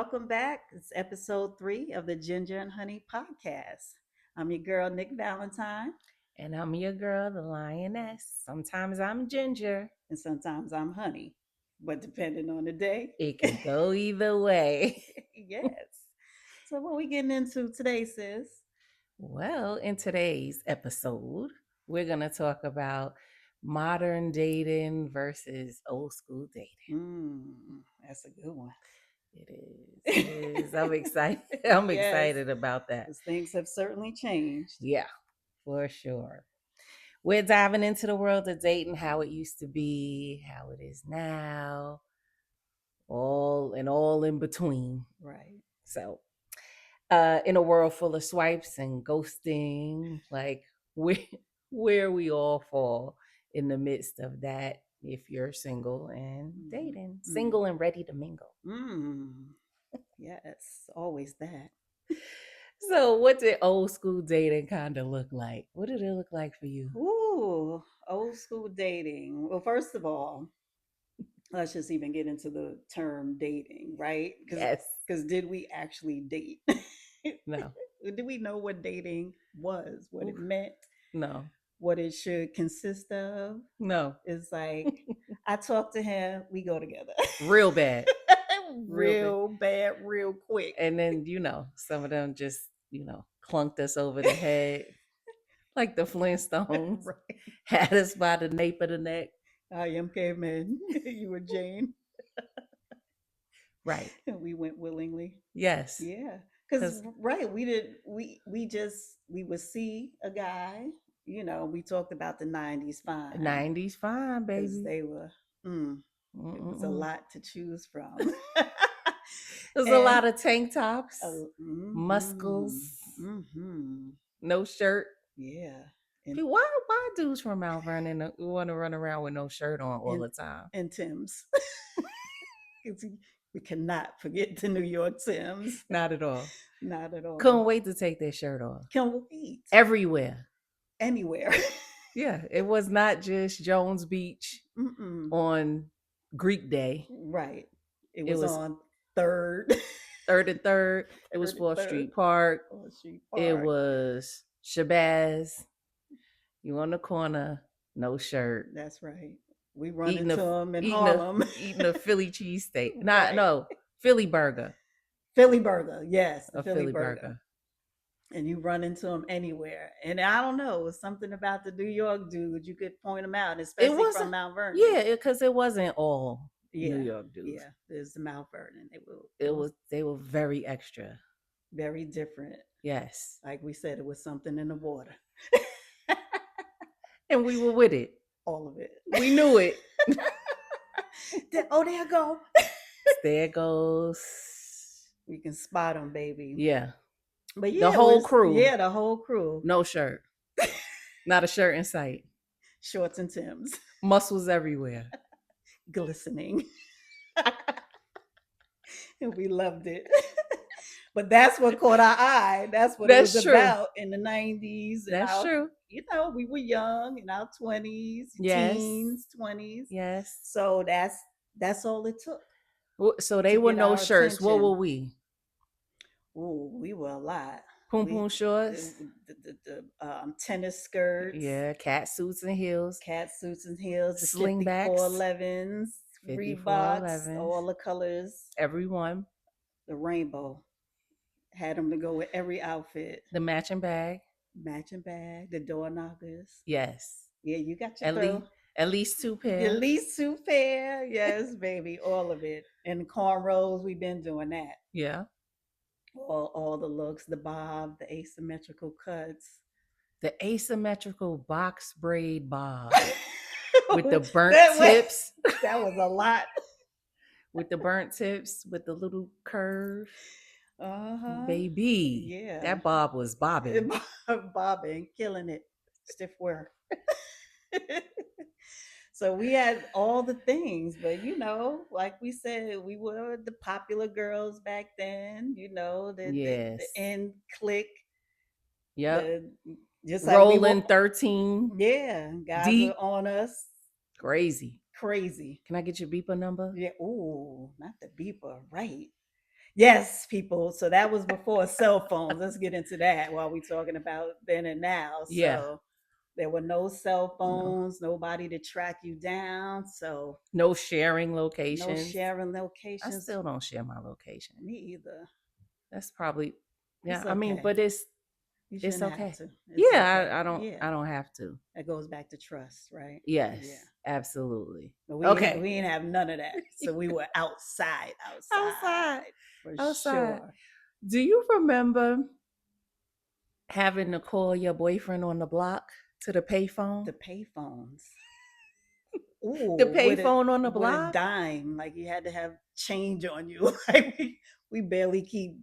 welcome back. It's episode 3 of the Ginger and Honey podcast. I'm your girl, Nick Valentine, And I'm your girl, the lioness. Sometimes I'm ginger. and sometimes I'm Honey, but depending on the day. It can go either way. Yes. So, what we getting into today, sis? Well, in today's episode, we're going to talk about modern dating versus old school dating. That's a good one. It is. It is. I'm excited. I'm Yes, excited about that. because things have certainly changed. Yeah, for sure. We're diving into the world of dating, how it used to be, how it is now, all in between. Right. So in a world full of swipes and ghosting, like where where we all fall in the midst of that if you're single and dating, single and ready to mingle. Yes, always that. So what did old school dating kind of look like? What did it look like for you? Ooh, old school dating. Well, first of all, let's just even get into the term dating, right? Yes. Because did we actually date? No. Did we know what dating was, what it Oof. meant, No. what it should consist of? No. It's like I talk to him, we go together. Real bad. real bad, real quick. And then, some of them just, clunked us over the head like the Flintstones. Right. Had us by the nape of the neck. I am caveman. You were Jane. Right. And we went willingly. Yes. Yeah. Because right, we would see a guy, we talked about the 90s fine. 90s fine, baby. They were it was a lot to choose from. There's a lot of tank tops, muscles, no shirt. Yeah. Why dudes from Mount Vernon want to run around with no shirt on all the time? And Tim's. We cannot forget the New York Timbs. Not at all. Not at all. Couldn't wait to take their shirt off. Can't wait. Everywhere. Anywhere. Yeah, it was not just Jones Beach on Greek Day. Right. It was on Third. Third and Third. It was 4th Street Park. It was Shabazz. You on the corner, no shirt. That's right. We run into them in Harlem. Eating a Philly cheesesteak. No, Philly burger. Philly burger, yes. A Philly burger. And you run into them anywhere. And I don't know, it was something about the New York dude. You could point them out, especially from Mount Vernon. Yeah, because it wasn't all New York dudes. Yeah, there's the Mount Vernon. They were very extra. Very different. Yes. Like we said, it was something in the water. And we were with it. All of it. We knew it. There it go. There it goes. We can spot them, baby. Yeah. But yeah, the whole crew. Yeah, the whole crew. No shirt. Not a shirt in sight. Shorts and Timbs. Muscles everywhere. Glistening. And we loved it. But that's what caught our eye. That's what it was about in the 90s. That's true. We were young in our 20s, teens, 20s. Yes. So that's all it took. So they were no shirts. Attention. What were we? Oh, we were a lot. Poom shorts. The tennis skirts. Yeah, cat suits and heels. The Slingbacks. 5411s. Reeboks. All the colors. Everyone. The rainbow. Had them to go with every outfit. The matching bag. The door knockers. Yes. Yeah, you got your at least 2 pair. At least 2 pair. Yes, baby. All of it. And the cornrows, we've been doing that. Yeah. All the looks, the bob, the asymmetrical cuts. The asymmetrical box braid bob. With the burnt tips. That was a lot. With the burnt tips, with the little curve. Uh-huh. Baby. Yeah. That bob was bobbing. Bobbing, killing it. Stiff work. So we had all the things, but like we said, we were the popular girls back then, the end click. Yep. Just like Rolling 13. Yeah. Guys are on us. Crazy. Can I get your beeper number? Yeah. Ooh, not the beeper. Right. Yes, people. So that was before cell phones. Let's get into that while we're talking about then and now. Yeah. So there were no cell No. phones, nobody to track you down. So No sharing no locations. sharing I locations. still don't share my location. Me either. That's probably yeah. It's I mean, okay. but You it's shouldn't have okay. to. It's Yeah, okay. I Yeah. don't have to. That goes back to trust, right? Yeah. Yes, absolutely. But Okay. we ain't have none of that. So we were Outside. outside for Outside. sure. Do you remember having to call your boyfriend on the block to the payphone? The payphones. The Ooh, payphone on the with a block? dime. Like you had to have change on you. Like we barely keep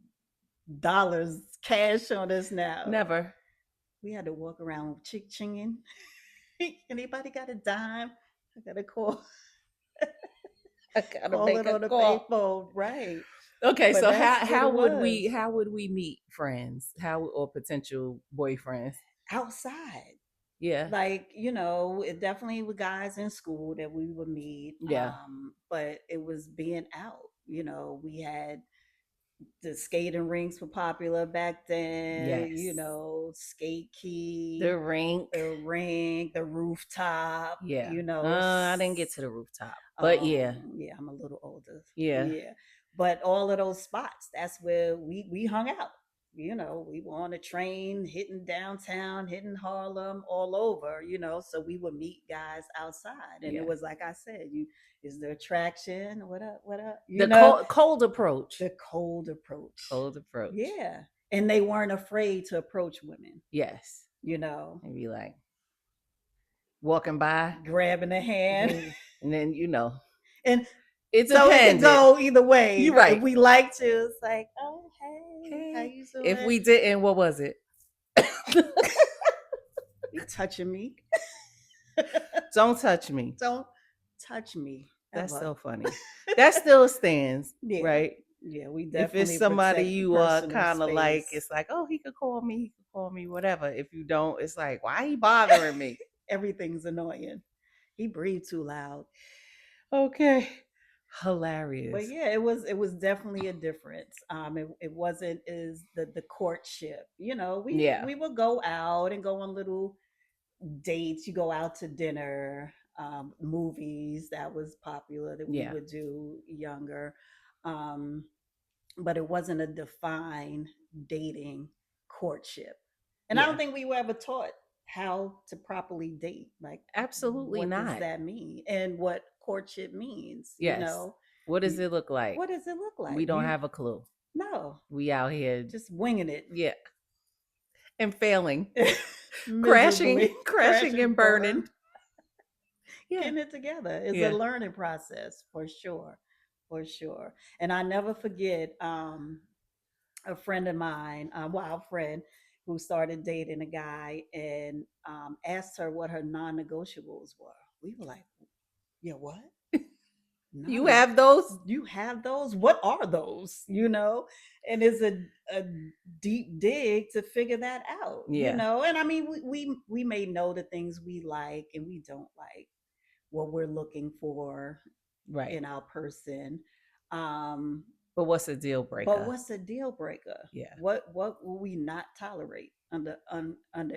dollars cash on us now. Never. We had to walk around chick chinging. Anybody got a dime? I gotta call I gotta call make it a on the call. payphone, right? Okay, But so that's what it was. how would we meet friends? How or potential boyfriends? Outside. Yeah. Like, it definitely with guys in school that we would meet. Yeah. But it was being out. We had the skating rinks were popular back then, Yes. skate The key, rink. the rink, the rooftop, Yeah. I didn't get to the rooftop. But oh yeah. yeah, I'm a little older. Yeah. Yeah. But all of those spots, that's where we hung out. We were on a train hitting downtown, hitting Harlem, all over, so we would meet guys outside. And it Yeah. was like I said, you is the attraction, what up, what up, The cold approach. the cold approach. Cold approach. Yeah. And they weren't afraid to approach women, Yes. you know, And be like walking by. grabbing a hand. And then And it so it could depended. go either way. You're If right. we like to, it's like, oh, hey, how Hey. you If doing? we didn't, what was it? You touching me. Don't touch me. Don't touch me That's ever. so funny. That still stands, Yeah. right? Yeah, we If it's definitely somebody protect the you are personal kind of like, space. it's like, oh, he could call me, whatever. If you don't, it's like, why he bothering me? Everything's annoying. He breathed too loud. Okay. But Hilarious. yeah, it was definitely a difference. It wasn't as the courtship. We Yeah. we would go out and go on little dates. You go out to dinner, movies that was popular that we Yeah. would do younger. Um, but it wasn't a defined dating courtship. And I don't Yeah. think we were ever taught how to properly date. Like, Absolutely what does not. that mean? And what courtship means, Yes. What does You, it look like? what does it look We like? don't have a clue. No, We out here, just winging it. yeah, and failing, crashing, Miserably, crash crashing and and burning. burn. Yeah. Getting it together is a Yeah. learning process for sure, for sure. And I never forget a friend of mine, a wild friend, who started dating a guy and asked her what her non-negotiables were. We were like, "Yeah, what? You Non? have those? You have those? What are those? And it's a deep dig to figure that out. Yeah. And I mean, we may know the things we like and we don't like, what we're looking for Right. in our person. Um, But what's a deal but breaker? what's a deal breaker? Yeah. What will we not tolerate under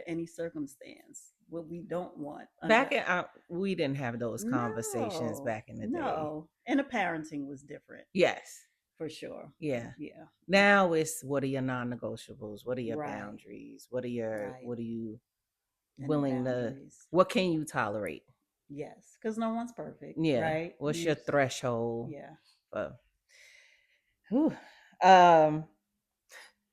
any circumstance? What we don't want under. Back in we didn't have those conversations No, back in the day. no. And the parenting was different Yes. for sure. Yeah. Yeah, yeah. Now it's what are your non-negotiables? What are your Right, boundaries? right. What are you And the willing to boundaries. what can you tolerate? Yes, because no one's perfect, Yeah. right? What's your threshold? Yeah. For, whew. Um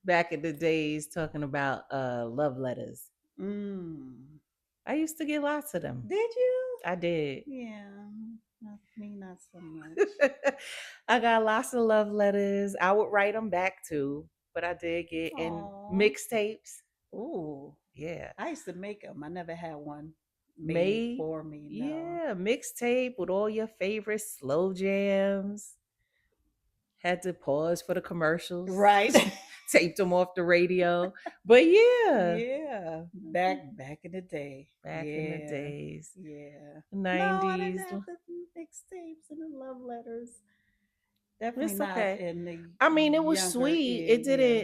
back in the days talking about love letters. Mm. I used to get lots of them. Did you? I did. Yeah, not me, not so much. I got lots of love letters. I would write them back too, but I did get in Oh, mixtapes. ooh. Yeah. I used to make them. I never had one made Made, for me. No. yeah, mixtape with all your favorite slow jams. Had to pause for the commercials, Right. taped them off the radio. But yeah, Yeah. Back in the day. back in the Yeah. days, Yeah. No, I didn't 90s. have the mixtapes and the love letters. Definitely It's not okay. in the I mean, it was younger sweet. ear. Yeah.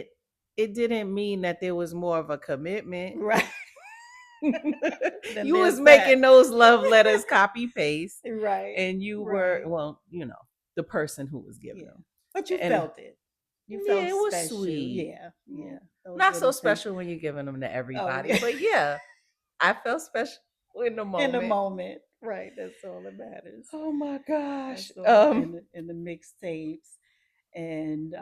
It didn't mean that there was more of a commitment. Right. Then You was there's that. making those love letters copy paste, Right. and you were, Right. well, the person who was giving Yeah. them. But you And felt it. You yeah, felt it was special. sweet. Yeah. Mm. Yeah. Those Not so little things. special when you're giving them to Oh, everybody, yeah. but yeah, I felt special in the In the moment. moment. Right. That's all that matters. Oh my gosh. That's all in the mixtapes and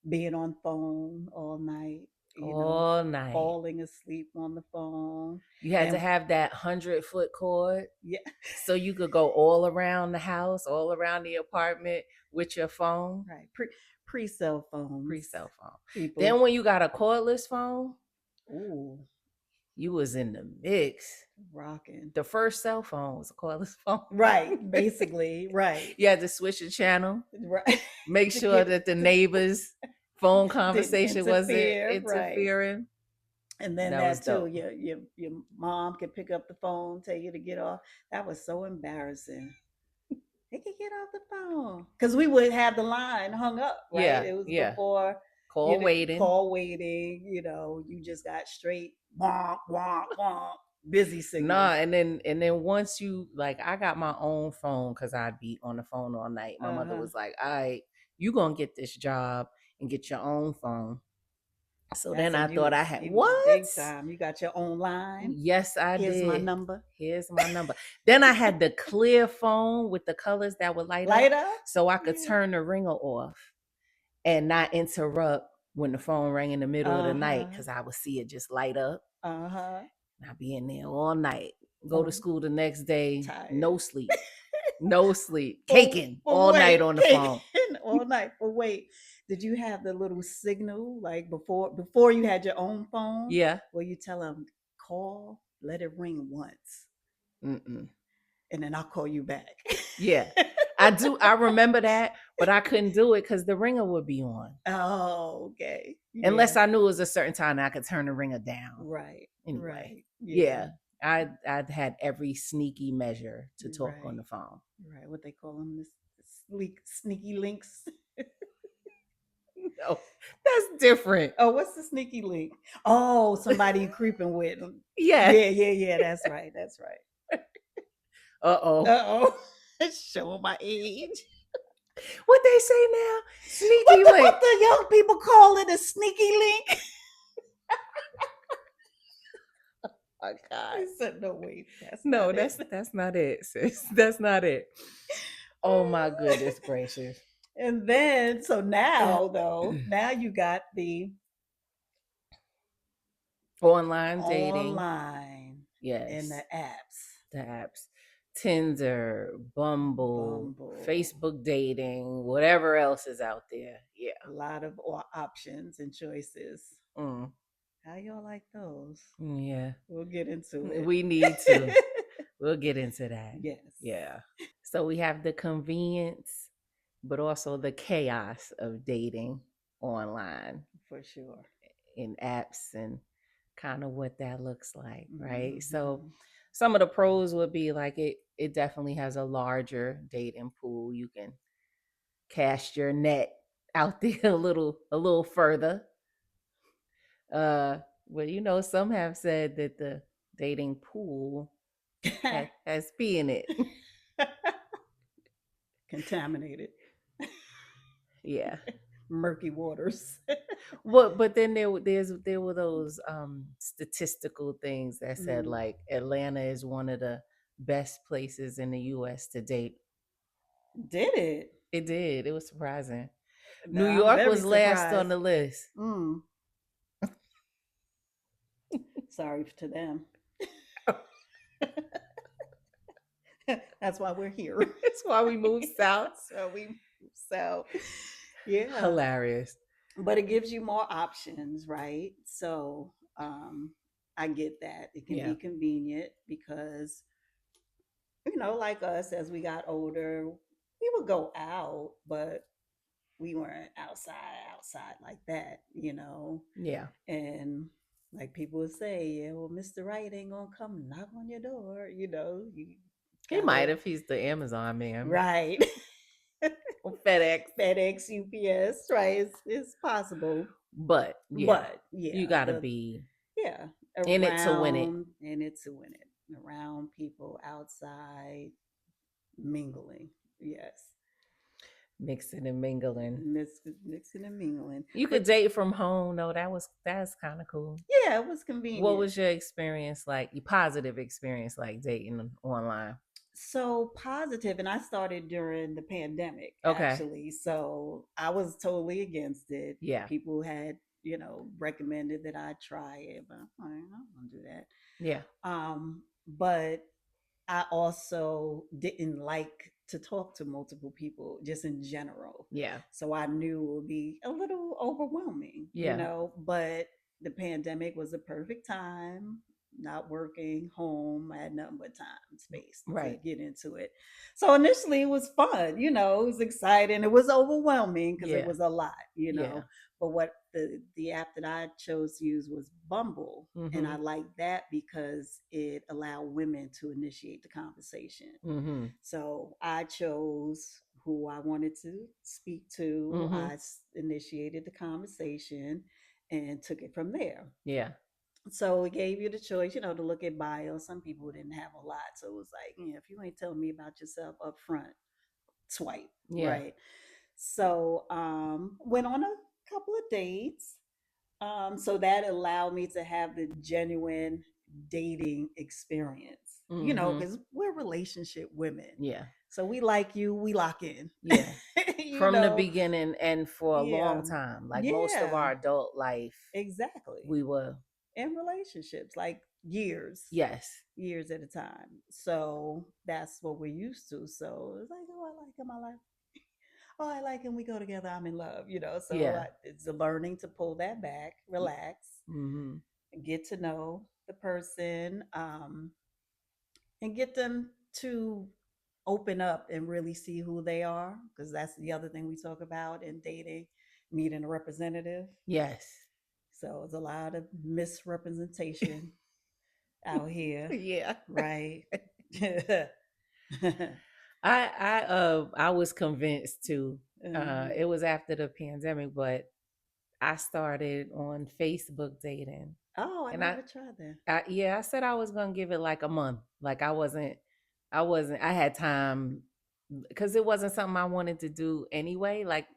being on phone all night, All night. falling asleep on the phone. You had to And have that 100-foot cord yeah, so you could go all around the house, all around the apartment with your phone, right. Pre cell pre phones. cell phone. People, Then when you got a cordless phone, ooh, you was in the mix. rocking. The first cell phone was a cordless phone. Right, basically, right, You had to switch the channel, right. make To sure get that the to neighbors' phone didn't conversation wasn't interfere, right. interfering. And then That was that too, dope. your mom could pick up the phone, tell you to get off. That was so embarrassing. They could get off the phone because we would have the line hung up, right? Yeah, It was yeah. before Call waiting. call waiting. You just got straight womp womp womp busy signal. Nah, and then once you, like, I got my own phone because I'd be on the phone all night. My Uh mother huh. was like, "All right, you gonna get this job and get your own phone." So That's then it. I thought I had You was what? big time. You got your own line. Yes, I Here's my did. number. Here's my number. Then I had the clear phone with the colors that would light up, Light up. so I could Yeah. turn the ringer off and not interrupt when the phone rang in the middle of the Uh night huh. because I would see it just light up. Uh huh. And I'd be in there all night. Go to Oh, school the next day, tired. no sleep. No sleep. For Caking for all night wait, on the cake phone. all night. For wait, did you have the little signal like before you had your own phone Yeah. where you tell them call, let it ring once, Mm-mm. and then I'll call you back. Yeah. I do. I remember that, but I couldn't do it because the ringer would be on. Oh, okay. Unless Yeah. I knew it was a certain time that I could turn the ringer down. Right. Anyway, Right. Yeah. yeah. I'd had every sneaky measure to talk on Right. the phone. Right. What they call them, this sleek sneaky links. No, that's different. Oh, what's the sneaky link? Oh, somebody you creeping with. Yeah. Yeah, yeah, yeah. That's right. That's right. Uh-oh. Uh oh. Showing my age. What they say now? What Sneaky the link. what the young people call it, a sneaky link? Oh I God. said, no, wait, that's No, not it. that's not it, sis. That's not it. Oh my goodness gracious. And then, so now though, now you got the Online dating. online and Yes. the apps. The apps. Tinder, Bumble, Bumble, Facebook dating, whatever else is out there. Yeah. a lot of options and choices. Mm, How y'all like those? yeah. We'll get into it. We need to. We'll get into that. Yes, Yeah. So we have the convenience, but also the chaos of dating online for sure. in apps and kind of what that looks like, right? So Hmm. some of the pros would be like it definitely has a larger dating pool. You can cast your net out there a little further. Uh but some have said that the dating pool has pee in it. Contaminated, Yeah. murky waters. Well, but then there were those statistical things that said Mm. like Atlanta is one of the best places in the US to date. Did it? It did. It was surprising. No, New I'm York very was last on surprised. the list. Mm. Sorry to them. That's why we're here. That's why we moved south. So we so yeah. Hilarious. But it gives you more options, right? So I get that. It can Yeah. be convenient because like us as we got older, we would go out, but we weren't outside like that. Yeah. And like people would say, yeah, well, Mr. Right ain't gonna come knock on your door, you He might gotta if he's the Amazon man. right. FedEx. FedEx, UPS, right? It's possible, But yeah, but you yeah, gotta the be yeah in it to win it. around and it's a win it around people outside mingling. Yes, Mixing and mingling. mixing and mingling. You But could date from home though. That's kind of cool. yeah, it was What convenient. was your experience like? Your positive experience like dating online? So positive, and I started during the pandemic Okay. actually. So I was totally against it. Yeah. People had, recommended that I try it, but I'm like, I don't want to do that. Yeah. But I also didn't like to talk to multiple people just in general. Yeah. So I knew it would be a little overwhelming, Yeah. but the pandemic was a perfect time, not working, home. I had nothing but time and space to Right. get into it. So initially it was fun, it was exciting. It was overwhelming because it Yeah. was a lot, Yeah. but what the app that I chose to use was Bumble, and I Mhm. liked that because it allowed women to initiate the conversation. Mhm. So I chose who I wanted to speak to. Mhm. Initiated the conversation and took it from there. Yeah. So it gave you the choice, to look at bio. Some people didn't have a lot, so it was like, if you ain't telling me about yourself up front, swipe, Yeah. right? So went on a couple of dates. So that allowed me to have the genuine dating experience, Mhm. because we're relationship women. Yeah. So we like you, we lock in, Yeah. you From the know? beginning and for a Yeah. long time. Like most of Yeah, our adult life, exactly. we were In relationships, like yes. years at a time. So that's what we're used to. So it's like, oh, I like him. I like, oh, I like him. We go together. I'm in love. So Yeah. it's a learning to pull that back, relax, Mhm. get to know the person, and get them to open up and really see who they are, because that's the other thing we talk about in dating, meeting a representative. Yes. So it's a lot of misrepresentation out here, Yeah. right? I was convinced too. Mhm. It was after the pandemic, but I started on Facebook dating. Oh, I And never tried that. I said I was gonna give it like a month. Like I had time because it wasn't something I wanted to do anyway. Like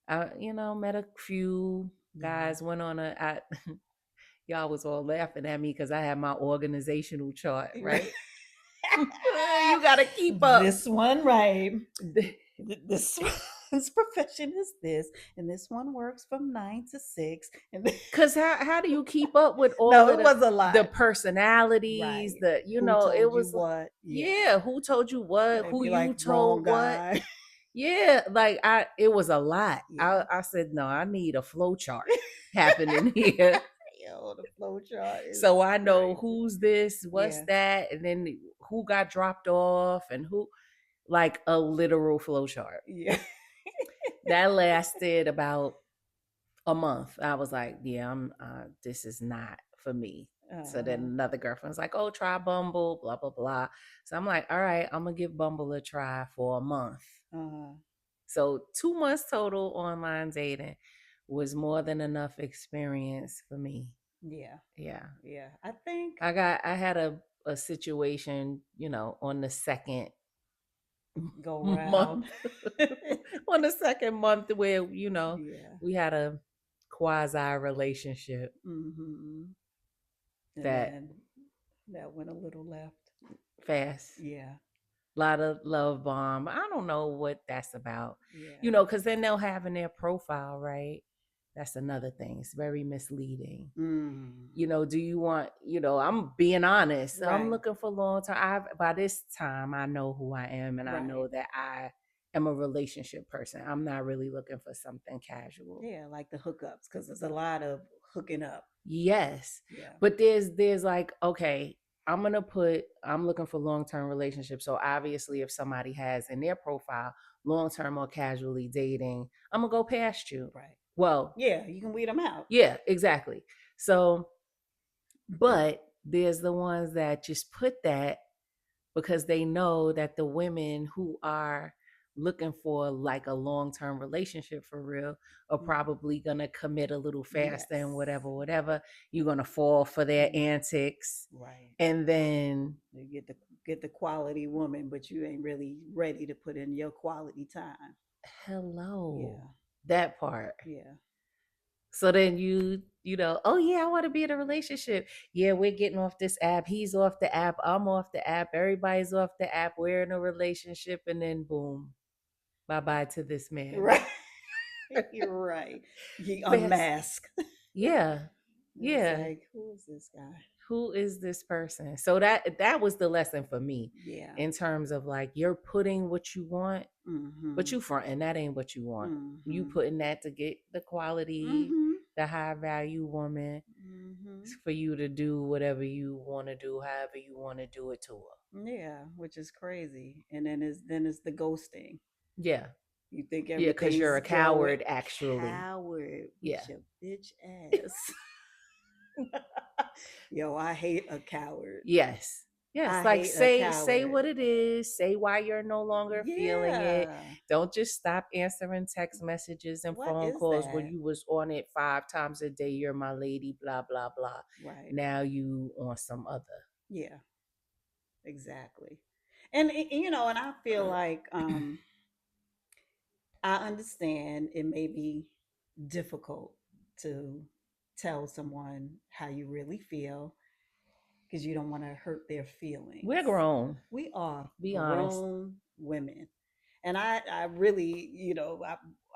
met a few Yeah. guys, went on y'all was all laughing at me because I had my organizational chart, right? You gotta keep up. This one, right? This one's profession is this, and this one works from 9 to 6. And Cause how do you keep up with all no, of it was a the lot, personalities, right? the Who it told you was what? Yeah, yeah, who told you what, they'd who be you like wrong told what? guy. Yeah, like it was a lot. Yeah. I said, no, I need a flow chart happening here. Yo, the flow chart is So I know crazy. who's this, what's Yeah, that, and then who got dropped off and who like a literal flow chart. yeah. That lasted about a month. I was like, yeah, I'm this is not for me. So then Uh-huh. another girlfriend was like, oh, try Bumble, blah, blah, blah. So I'm like, all right, I'm gonna give Bumble a try for a month. Uh-huh. So 2 months total online dating was more than enough experience for me. Yeah. Yeah. Yeah. I think I had a situation, on the second go month round. on the second month where, Yeah. we had a quasi relationship Hmm. And that then that went a little left. fast. Yeah. A lot of love bomb. I don't know what that's about. Yeah. Because then they'll have in their profile, right? That's another thing. It's very misleading. Mm. Do you want, I'm being honest. I'm Right. looking for long term. By this time I know who I am and I Right. know that I am a relationship person. I'm not really looking for something casual. Yeah, like the hookups, because there's a lot of hooking up. Yes. Yeah. But there's like, okay, I'm looking for long-term relationships. So obviously if somebody has in their profile long-term or casually dating, I'm gonna go past you. Right. Well, Yeah, you can weed them out. yeah, exactly. So, but there's the ones that just put that because they know that the women who are looking for like a long-term relationship for real are Mhm. probably gonna commit a little faster and Yes. whatever. You're gonna fall for their Mm, antics. right. And then You get the quality woman, but you ain't really ready to put in your quality time. hello. Yeah. That part. Yeah. So then you know, oh yeah, I want to be in a relationship. Yeah, we're getting off this app. He's off the app. I'm off the app. Everybody's off the app. We're in a relationship, and then boom, bye bye to this man. Right. You're right. He Fast. unmasked. Yeah, It's yeah. like, who is this guy? Who is this person? So that was the lesson for me Yeah. in terms of like you're putting what you want, but Mm-hmm. you fronting that ain't what you want. You Mm-hmm. putting that to get the quality, Mm-hmm. the high value woman Mm-hmm. for you to do whatever you want to do, however you want to do it to her. Yeah, which is crazy. And then it's the ghosting. Yeah, You think yeah, because you're everything's a going coward, actually. coward with Yeah. your bitch ass. Yo, I hate a coward. Yes. Yes, I like hate a say coward. what it is, say why you're no longer feeling it. Yeah. Don't just stop answering text messages and What phone is calls when that? you was on it 5 times a day. You're my lady, blah blah blah. Right. Now you on some other. Yeah, exactly. And I feel like I understand it may be difficult to tell someone how you really feel because you don't want to hurt their feelings. We're grown. We are Be honest. grown women. And I really,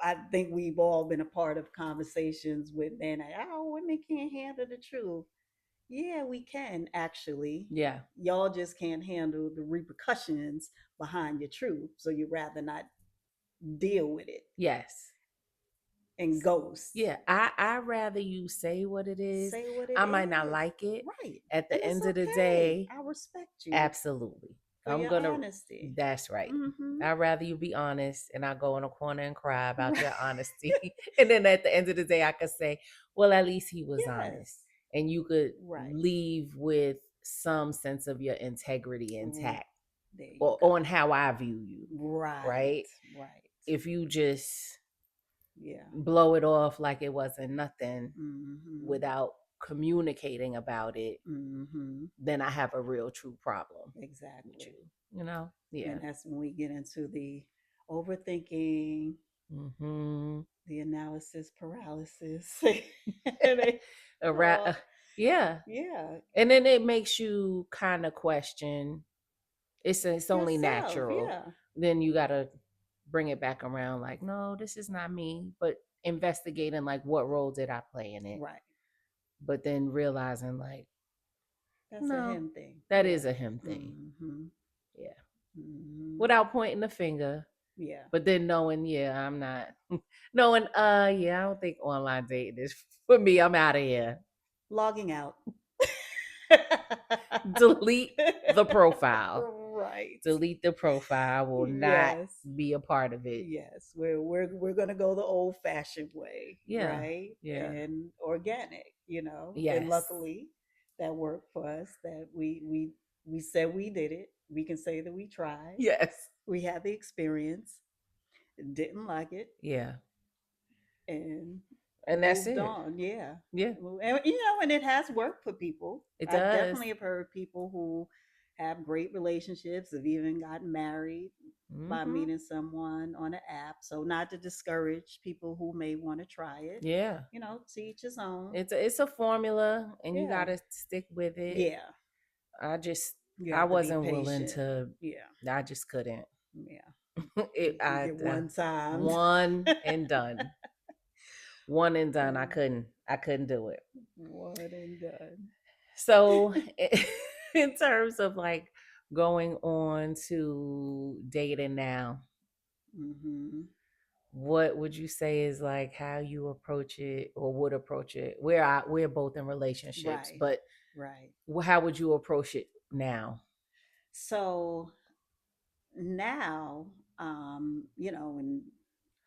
I think we've all been a part of conversations with men. Oh, women can't handle the truth. Yeah, we can actually. Yeah. Y'all just can't handle the repercussions behind your truth. So you'd rather not deal with it Yes. and ghost. Yeah, I rather you say what it is. Say what it I might not is. like it. Right. At And the it's end of the okay. day, I respect you absolutely. for I'm your gonna honesty. that's right. Mm-hmm. I'd rather you be honest and I go in a corner and cry about Right. your honesty. And then at the end of the day I could say, well, at least he was honest. Yes. And you could Right. leave with some sense of your integrity Mm, intact there you or on go. how I view you, Right. right? Right. If you just Yeah. blow it off like it wasn't nothing Mm-hmm. without communicating about it, Mm-hmm. then I have a real true problem with you. Exactly. You know? Yeah. And that's when we get into the overthinking, Mm-hmm. the analysis paralysis. And A uh, yeah. yeah, And then it makes you kind of question. It's only yourself. natural. Yeah. Then you gotta bring it back around. Like, no, this is not me. But investigating like what role did I play in it? Right. But then realizing like, That's a no, him thing. that Yeah. is a him thing. Mm-hmm. Yeah. Mm-hmm. Without pointing the finger, Yeah. but then knowing, yeah, I'm not knowing, yeah, I don't think online dating is for me. I'm out of here. Logging out. Delete the profile. Right. Delete the profile. I will not Yes. be a part of it. Yes. We're gonna go the old fashioned way, Yeah. right? Yeah. And organic, And Yes. luckily that worked for us that we said we did it. We can say that we tried. Yes. We had the experience, didn't like it, Yeah. and And that's moved it. on. Yeah. Yeah. And it has worked for people. It I does. definitely have heard people who have great relationships, have even gotten married by Mm-hmm. meeting someone on an app. So not to discourage people who may want to try it. Yeah. To each his own. It's a formula and you Yeah. gotta stick with it. Yeah. I just You I have to be wasn't willing patient. to Yeah. I just couldn't. Yeah. It You I get one time. one and done. One and done. I Uh, couldn't. I couldn't do it. one and done. So, in terms of like going on to dating now, Mm-hmm. what would you say is like how you approach it or would approach it? We're both in relationships, Right. but Right. how would you approach it now? So now, in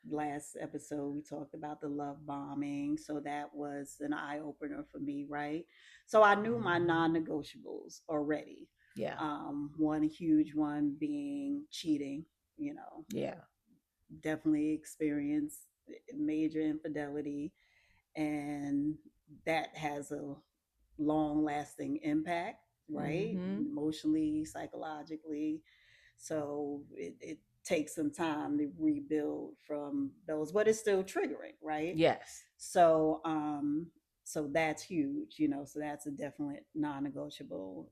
last episode we talked about the love bombing, so that was an eye opener for me, right? So I knew my Mhm. non-negotiables already. Yeah. One huge one being cheating, you know, Yeah. definitely experienced major infidelity, and that has a long lasting impact, right? Mm-hmm. Emotionally, psychologically. So it takes some time to rebuild from those, but it's still triggering, right? Yes. So so that's huge, so that's a definite non-negotiable,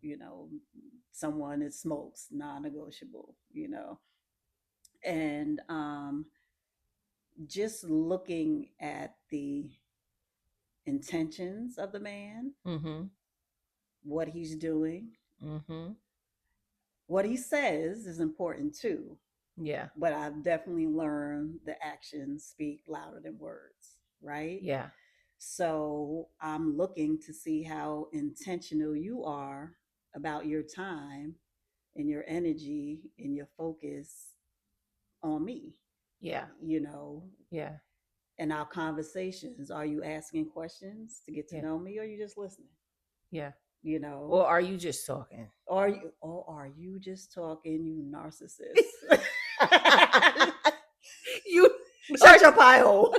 someone that smokes, non-negotiable, and just looking at the intentions of the man, Mm-hmm. what he's doing, Mm-hmm. what he says is important too. Yeah. But I've definitely learned the actions speak louder than words, right? Yeah. So I'm looking to see how intentional you are about your time and your energy and your focus on me, Yeah. you know, Yeah. in our conversations. Are you asking questions to get to Yeah. know me, or are you just listening? Yeah. You know, Or are you just talking? or are you just talking, you narcissist? You are. Shut your pie hole.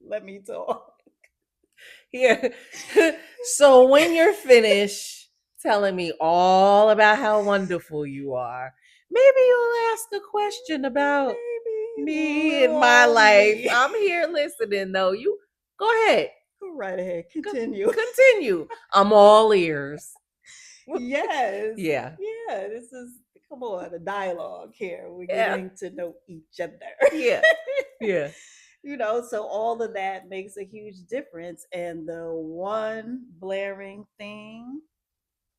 Let me talk. Yeah. So when you're finished telling me all about how wonderful you are, maybe you'll ask a question about Maybe me and my on life. me. I'm here listening though. You go ahead. Go right ahead. Go, Continue. continue. I'm all ears. Yes. Yeah. Yeah. This is, come on, a dialogue here. We're Yeah. getting to know each other. Yeah. Yeah. So all of that makes a huge difference. And the one blaring thing,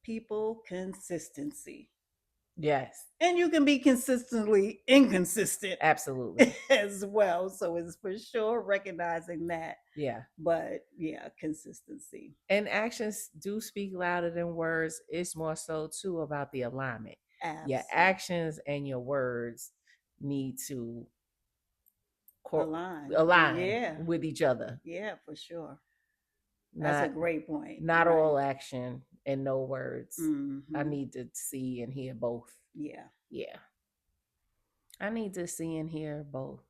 people consistency. Yes. And you can be consistently inconsistent Absolutely. as well. So it's for sure recognizing that. Yeah. But yeah, consistency. And actions do speak louder than words. It's more so too about the alignment. Your Absolutely. actions and your words need to co- Align. align Yeah. with each other. Yeah, for sure. That's a Not great point. not Right. all action and no words. I Mm-hmm. need to see and hear both. Yeah. Yeah. I need to see and hear both.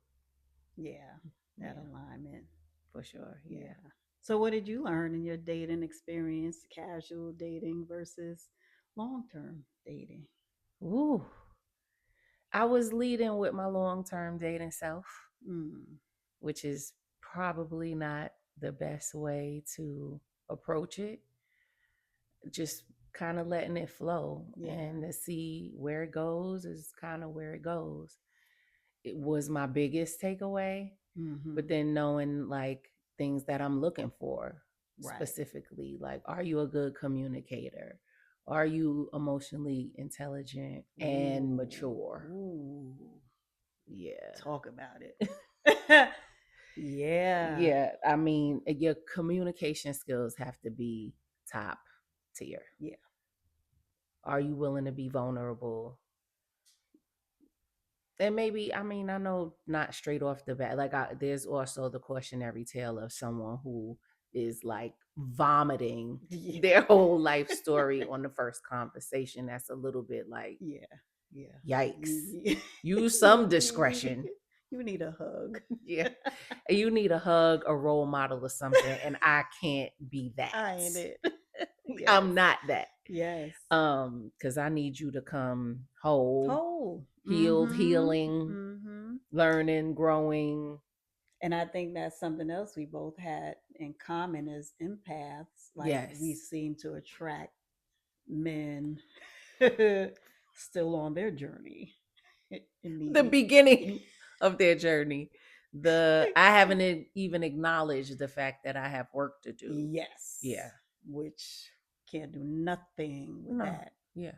Yeah. That Yeah, alignment. for sure. Yeah. Yeah. So what did you learn in your dating experience, casual dating versus long-term dating? Ooh. I was leading with my long-term dating self, Mm. which is probably not the best way to approach it. Just kind of letting it flow Yeah. and to see where it goes is kind of where it goes. It was my biggest takeaway, but Mm-hmm. then knowing like things that I'm looking for Right. specifically, like, are you a good communicator? Are you emotionally intelligent and Ooh. mature? Ooh. Yeah. Talk about it. Yeah. Yeah, I mean, your communication skills have to be top tier. Yeah. Are you willing to be vulnerable? And maybe, I mean, I know not straight off the bat. Like, there's also the cautionary tale of someone who is like vomiting Yeah. their whole life story on the first conversation. That's a little bit like, Yeah. Yeah. yikes. You, Use some you, discretion. you need a hug. Yeah. And you need a hug, a role model, or something. And I can't be that. I ain't it. Yes. I'm not that. Yes. Because I need you to come whole, Whole. healed, Mm-hmm. healing, Mm-hmm. learning, growing. And I think that's something else we both had in common as empaths. Like we Yes. seem to attract men still on their journey and The needing. beginning of their journey. I haven't even acknowledged the fact that I have work to do. Yes. Yeah. Which can't do nothing with No. that. Yeah.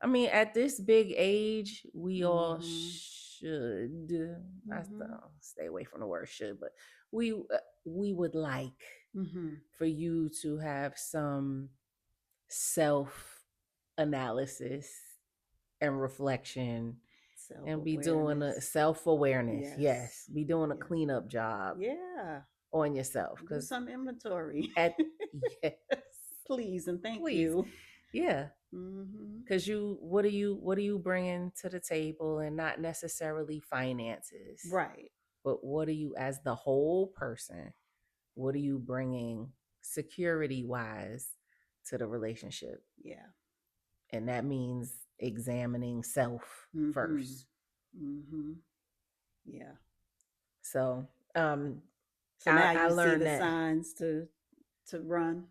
I mean, at this big age, we all Mm-hmm. should. I Mm-hmm. stay away from the word should, but we would like Mm-hmm. for you to have some self analysis and reflection Self and be doing a awareness. self awareness. Yes. Yes, be doing a Yes. cleanup job Yeah. on yourself Do because some inventory. at yes, Please and thank please, you. Yeah, Mm-hmm. because what are you bringing to the table, and not necessarily finances, Right. but what are you as the whole person? What are you bringing security wise to the relationship? Yeah. And that means examining self Mm-hmm. first. Mm-hmm. Yeah. So um So I now I you see learned the that. signs to run.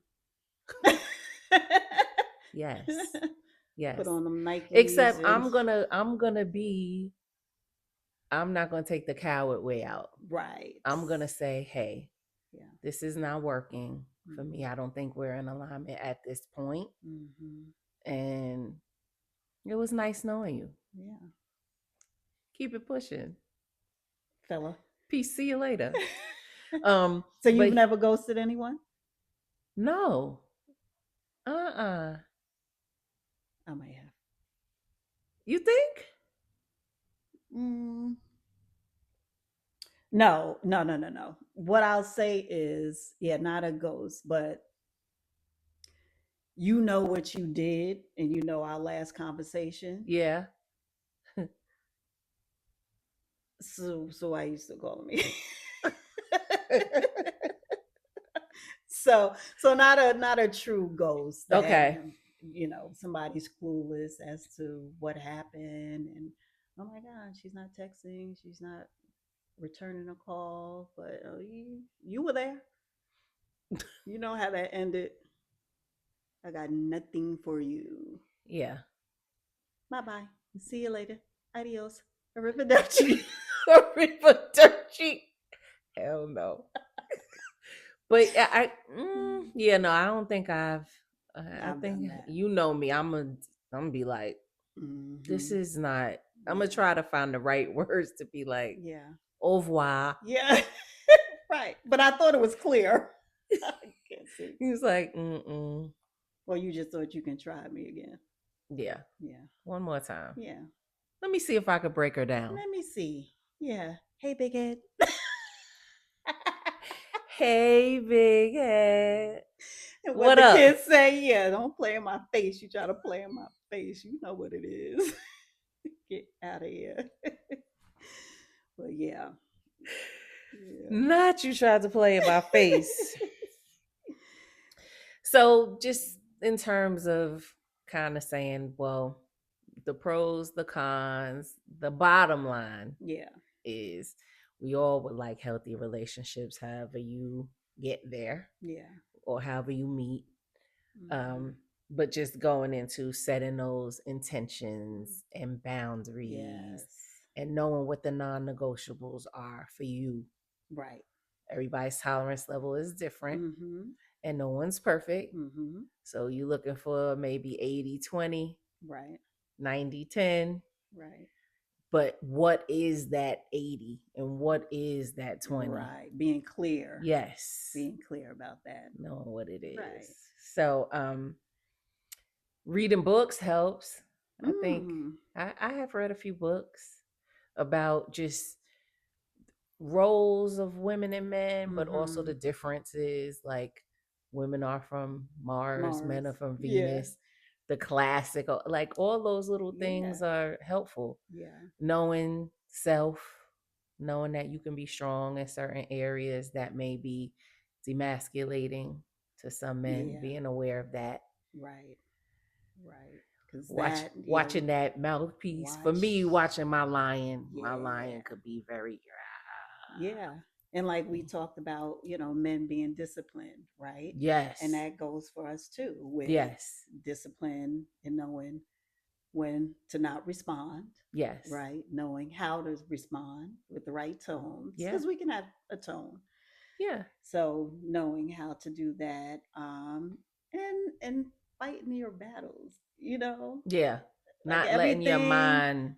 Yes. Yes. Put on them Nikes Except and I'm not gonna take the coward way out. right. I'm gonna say, hey, Yeah. this is not working for me. Mm-hmm. I don't think we're in alignment at this point. Mm-hmm. And it was nice knowing you. Yeah. Keep it pushing. Fella. Peace. See you later. So you've But never ghosted anyone? no. Uh-uh. I might have. You think? Mm, no, no, no, no, no. What I'll say is, yeah, not a ghost, but you know what you did, and you know our last conversation. Yeah. So I used to call me. So not a true ghost that Okay. somebody's clueless as to what happened, and oh my god, she's not texting, she's not returning a call, but you were there. You know how that ended. I got nothing for you. Yeah. Bye bye. See you later. Adios. Arrivederci. River. Hell no. But yeah, no, I don't think I I've done think that. you know me. I'm gonna be like, this Hmm. is not. I'm gonna Yeah. try to find the right words to be like, Yeah. au revoir. Yeah. Right. But I thought it was clear. I can't see. He was like, mm. Well, you just thought you can try me again. Yeah, Yeah. one more time. Yeah. Let me see if I could break her down. Let me see. Yeah. Hey, big head. Hey, big head. And what What the up? kids say, yeah, don't play in my face. You try to play in my face. You know what it is. Get out of here. But yeah. Yeah. Not you tried to play in my face. So, just in terms of kind of saying, well, the pros, the cons, the bottom line Yeah. is we all would like healthy relationships, however you get there Yeah. or however you meet. Hmm. Um, but just going into setting those intentions and boundaries Yes. and knowing what the non negotiables are for you. Right. Everybody's tolerance level is different Mm-hmm. and no one's perfect. Mm-hmm. So you're looking for maybe 80-20, Right. 90-10. Right. But what is that 80 and what is that 20? Right. Being clear. Yes, Being clear about that. knowing what it is. Right. So reading books helps. I think Mm. I have read a few books about just roles of women and men, but also Mm-hmm. the differences. Like women are from Mars, Mars. men are from Yeah. Venus. The classic, like all those little Yeah. things are helpful. Yeah. Knowing self, knowing that you can be strong in certain areas that may be demasculating to some men, Yeah. being aware of that. Right. Right. Because that, yeah. Watching that mouthpiece. For Watch. me, watching my lion Yeah. could be very Yeah. And like we talked about, men being disciplined, right? And yes. that goes for us too, with Yes. discipline and knowing when to not respond, Yes. right? Knowing how to respond with the right tones, Yeah. because we can have a tone. Yeah. So knowing how to do that, and fighting your battles, Yeah. like Not letting your everything. mind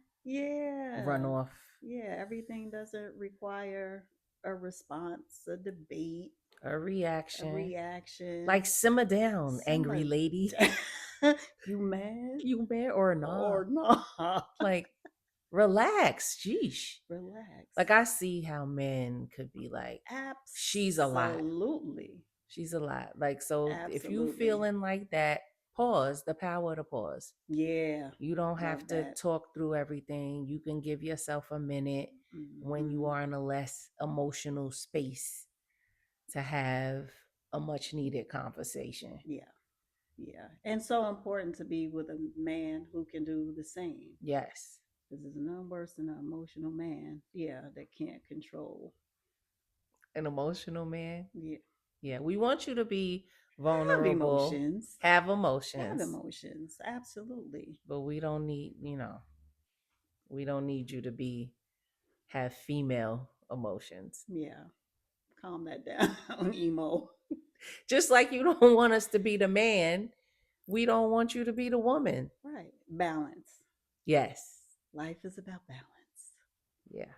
run Yeah, off. yeah, everything doesn't require a response, a debate, A a reaction. reaction. Like simmer down, angry Simmer lady. down. You mad You mad or or not? not? Like, relax. Sheesh. Relax. Like I see how men could be like, she's a lot. Absolutely. She's a lot. Like, so if you Absolutely. feeling like that, Pause, the power to pause. Yeah. You don't have Love to that. talk through everything. You can give yourself a minute when you Hmm. are in a less emotional space to have a much needed conversation. Yeah. Yeah. And so important to be with a man who can do the same. Yes. Because there's no worse than an emotional man. Yeah. That can't control. An emotional man. Yeah. Yeah. We want you to be Have vulnerable, emotions. have Have emotions, emotions. Absolutely. but we don't need, we don't need you to be have female emotions. Yeah. Calm that down, emo. Just like you don't want us to be the man, we don't want you to be the woman. Right. Balance. Yes. Life is about balance. Yeah.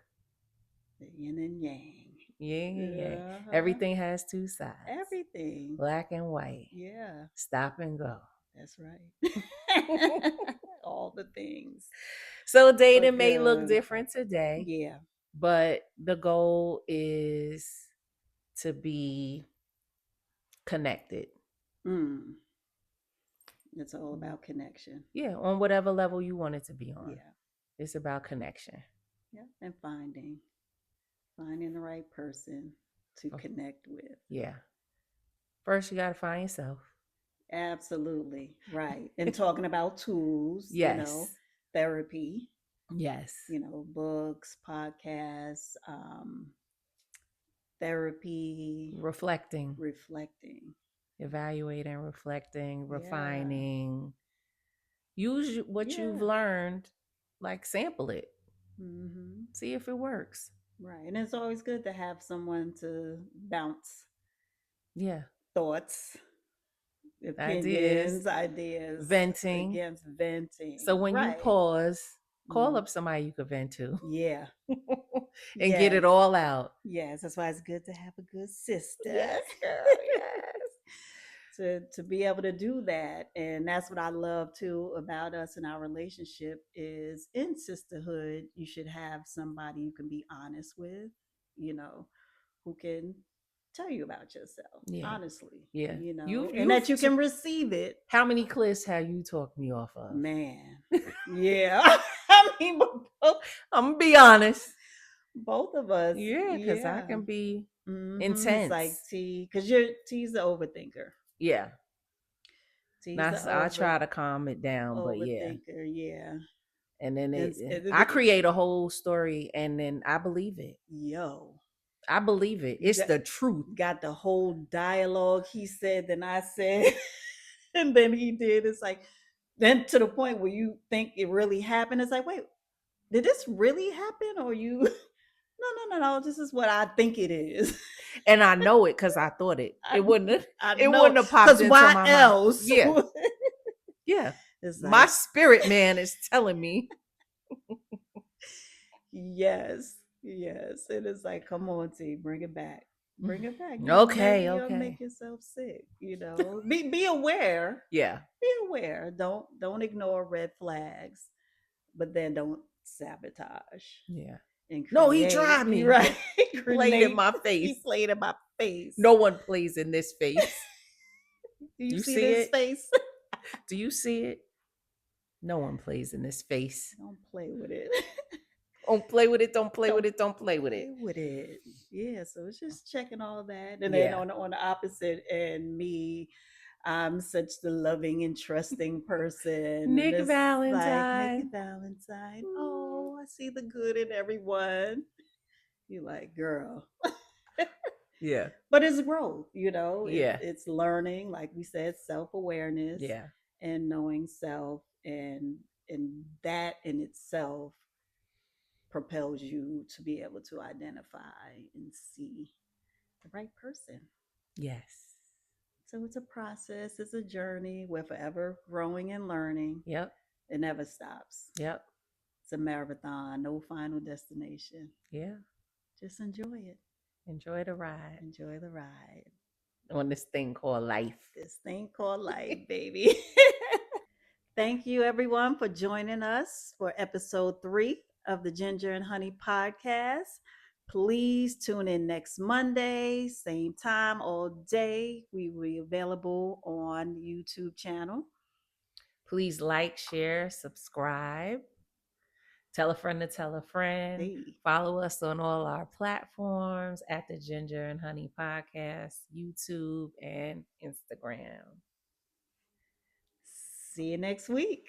The yin and yang. Yeah, yeah, yeah. Uh-huh. Everything has two sides. Everything. Black and white. Yeah. Stop and go. That's right. All the things. So But dating may look good. different today, Yeah. but the goal is to be connected. Mm. It's all about connection. Yeah, on whatever level you want it to be on. Yeah. It's about connection. Yeah. And finding the right person to Oh, connect with. yeah. First, you got to find yourself. Absolutely. Right. And talking about tools, Yes. therapy, Yes. books, podcasts, therapy, Reflecting, reflecting. evaluating, reflecting, Yeah. refining. Use what you've Yeah. learned, like sample it, Hmm. see if it works. Right. And it's always good to have someone to bounce Yeah. thoughts, Ideas, opinions, ideas venting. against So venting. when you Right. pause, call Mm. up somebody you could vent to Yeah. and get it Yes. all out. Yes. That's why it's good to have a good sister. Yes, girl. Yes. To be able to do that, and that's what I love too about us and our relationship is in sisterhood you should have somebody you can be honest with, you know who can tell you about yourself Yeah. honestly, Yeah. and that you can receive it. How many clips have you talked me off of? Man. Yeah. I mean, both, I'm gonna be honest. both of us. Yeah, because I Yeah. can be It's like intense. T, because T's the overthinker. Yeah. T's Now the I try to calm it down, but yeah. overthinker. Yeah. And then And, I create a whole story and then I believe it. yo, I believe it. you It's the truth. got the whole dialogue. He said, then I said, and then he did. It's like, then to the point where you think it really happened. It's like, wait, did this really happen? Or you, no, no, no, no. This is what I think it is. And I know it because I thought it. I, It wouldn't have, I it know. wouldn't have popped Because into why my mind. else? Yeah. Yeah. It's My like, spirit man is telling me. yes, yes. It is like, come on, T, bring it back. Bring it back. Okay, You'll make okay. yourself sick. Be aware. Yeah. Be aware. Don't ignore red flags, but then don't sabotage Yeah. and No, he create. tried You me. right? He played in Grenade. my He face. played in my face. No one plays in this face. Do you You see see this it? face? Do you see it? No one plays in this face. Don't play with it. Don't play with it. Don't play with Don't it. Don't play with play it. with it. Yeah, so it's just checking all that. And then Yeah. on the opposite end, me, I'm such the loving and trusting person. And Nick it's like Nick Valentine. Valentine. Oh, I see the good in everyone. You're like, girl. Yeah. But it's growth, Yeah. it's learning, like we said, self-awareness Yeah. and knowing self, and that in itself propels you to be able to identify and see the right person. Yes. So it's a process, it's a journey. We're forever growing and learning. Yep. It never stops. Yep. It's a marathon, no final destination. Yeah. Just enjoy it. Enjoy the ride Enjoy the ride. on this thing called life. This thing called life, baby. Thank you, everyone, for joining us for episode 3 of the Ginger and Honey podcast. Please tune in next Monday, same time, all day. We will be available on YouTube channel. Please like, share, subscribe, tell a friend to tell a friend. Hey, Follow us on all our platforms at the Ginger and Honey Podcast, YouTube, and Instagram. see you next week.